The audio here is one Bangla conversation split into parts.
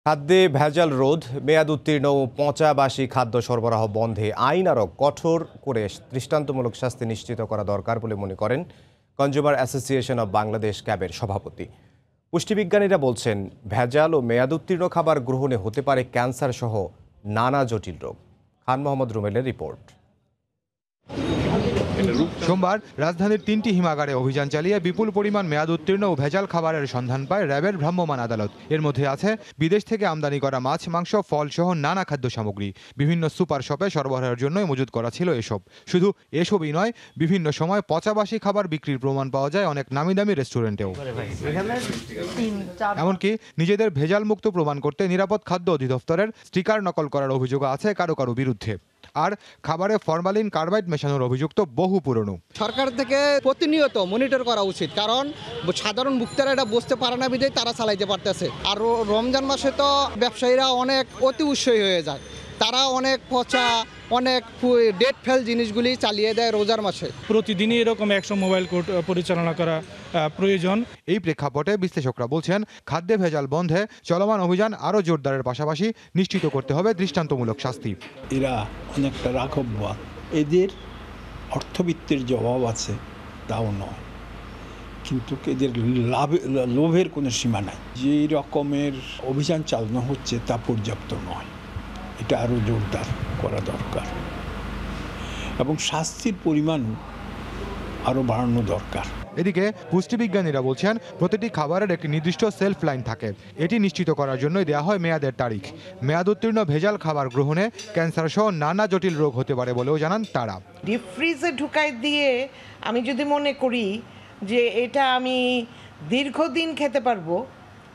খাদ্যে ভেজাল রোধ, মেয়াদ উত্তীর্ণ ও পচা বাসি খাদ্য সরবরাহ বন্ধে আইন আরও কঠোর করে দৃষ্টান্তমূলক শাস্তি নিশ্চিত করা দরকার বলে মনে করেন কনজিউমার অ্যাসোসিয়েশন অব বাংলাদেশ ক্যাবের সভাপতি। পুষ্টিবিজ্ঞানীরা বলছেন, ভেজাল ও মেয়াদ উত্তীর্ণ খাবার গ্রহণে হতে পারে ক্যান্সার সহ নানা জটিল রোগ। খান মোহাম্মদ রুমেলের রিপোর্ট। সোমবার রাজধানীর 3টি হিমাগারে অভিযান চালিয়ে বিপুল পরিমাণ মেয়াদ উত্তীর্ণ ও ভেজাল খাবারের সন্ধান পায় র্যাবের ভ্রাম্যমাণ আদালত। এর মধ্যে আছে বিদেশ থেকে আমদানি করা মাছ, মাংস, ফল সহ নানা খাদ্য সামগ্রী। বিভিন্ন সুপার শপে সরবরাহের জন্যই মজুত করা ছিল এসব। শুধু এসবই নয়, বিভিন্ন সময় পচাবাসি খাবার বিক্রির প্রমাণ পাওয়া যায় অনেক নামি দামি রেস্টুরেন্টেও। এমনকি নিজেদের ভেজাল মুক্ত প্রমাণ করতে নিরাপদ খাদ্য অধিদপ্তরের স্টিকার নকল করার অভিযোগ আছে কারো কারো বিরুদ্ধে। আর খাবারে ফরমালিন কার্বাইড মেশানোর অভিযোগ তো বহু পুরনো। সরকার থেকে প্রতিনিয়ত মনিটর করা উচিত, কারণ সাধারণ ভোক্তারা এটা বুঝতে পারে না বিধায় তারা চালাইতে পারতেছে। আর রমজান মাসে তো ব্যবসায়ীরা অনেক অতি উৎসাহী হয়ে যায়, তারা অনেক পচা, অনেক ডেট ফেল জিনিসগুলি চালিয়ে দেয় রোজার মাসে। প্রতিদিনই এরকম 100 মোবাইল কোর্ট পরিচালনা করা প্রয়োজন। এই প্রেক্ষাপটে বিশ্লেষকরা বলছেন, খাদ্যে ভেজাল বন্ধে চলমান অভিযান আরও জোরদারের পাশাপাশি নিশ্চিত করতে হবে দৃষ্টান্তমূলক শাস্তি। এরা অনেকটা রাঘববাদ, এদের অর্থবিত্তের যে অভাব আছে তাও নয়, কিন্তু এদের লোভের কোনো সীমা নাই। যে রকমের অভিযান চালানো হচ্ছে তা পর্যাপ্ত নয়, এটা আরও জোরদার করা দরকার এবং শাস্তির পরিমাণও আরও বাড়ানো দরকার। এদিকে পুষ্টিবিজ্ঞানীরা বলছেন, প্রতিটি খাবারের একটি নির্দিষ্ট সেলফ লাইন থাকে। এটি নিশ্চিত করার জন্যই দেওয়া হয় মেয়াদের তারিখ। মেয়াদ উত্তীর্ণ ভেজাল খাবার গ্রহণে ক্যান্সার সহ নানা জটিল রোগ হতে পারে বলেও জানান তারা। ডিপ ফ্রিজে ঢুকাই দিয়ে আমি যদি মনে করি যে এটা আমি দীর্ঘদিন খেতে পারবো,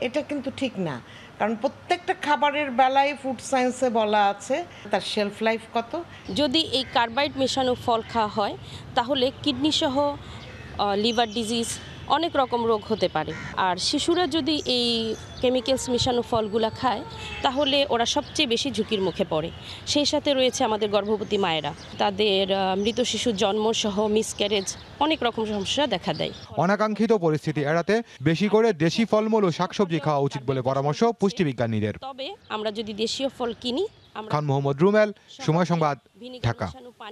এটা কিন্তু ঠিক না। কারণ প্রত্যেকটা খাবারের বেলায় ফুড সায়েন্সে বলা আছে তার শেলফ লাইফ কত। যদি এই কার্বাইড মেশানো ফল খাওয়া হয় তাহলে কিডনি সহ লিভার ডিজিজ অনেক রকম রোগ হতে পারে। আর শিশুরা যদি এই কেমিক্যালস মেশানো ফলগুলা খায় তাহলে ওরা সবচেয়ে বেশি ঝুঁকির মুখে পড়ে। সেই সাথে রয়েছে আমাদের গর্ভবতী মায়েরা, তাদের মৃত শিশুর জন্ম সহ মিসক্যারেজ অনেক রকম সমস্যা দেখা দেয়। অনাকাঙ্ক্ষিত পরিস্থিতি এড়াতে বেশি করে দেশি ফলমূল ও শাকসবজি খাওয়া উচিত বলে পরামর্শ পুষ্টিবিজ্ঞানীদের। তবে আমরা যদি দেশীয় ফল কিনি। খান মোহাম্মদ রুমেল, সময় সংবাদ, ঢাকা।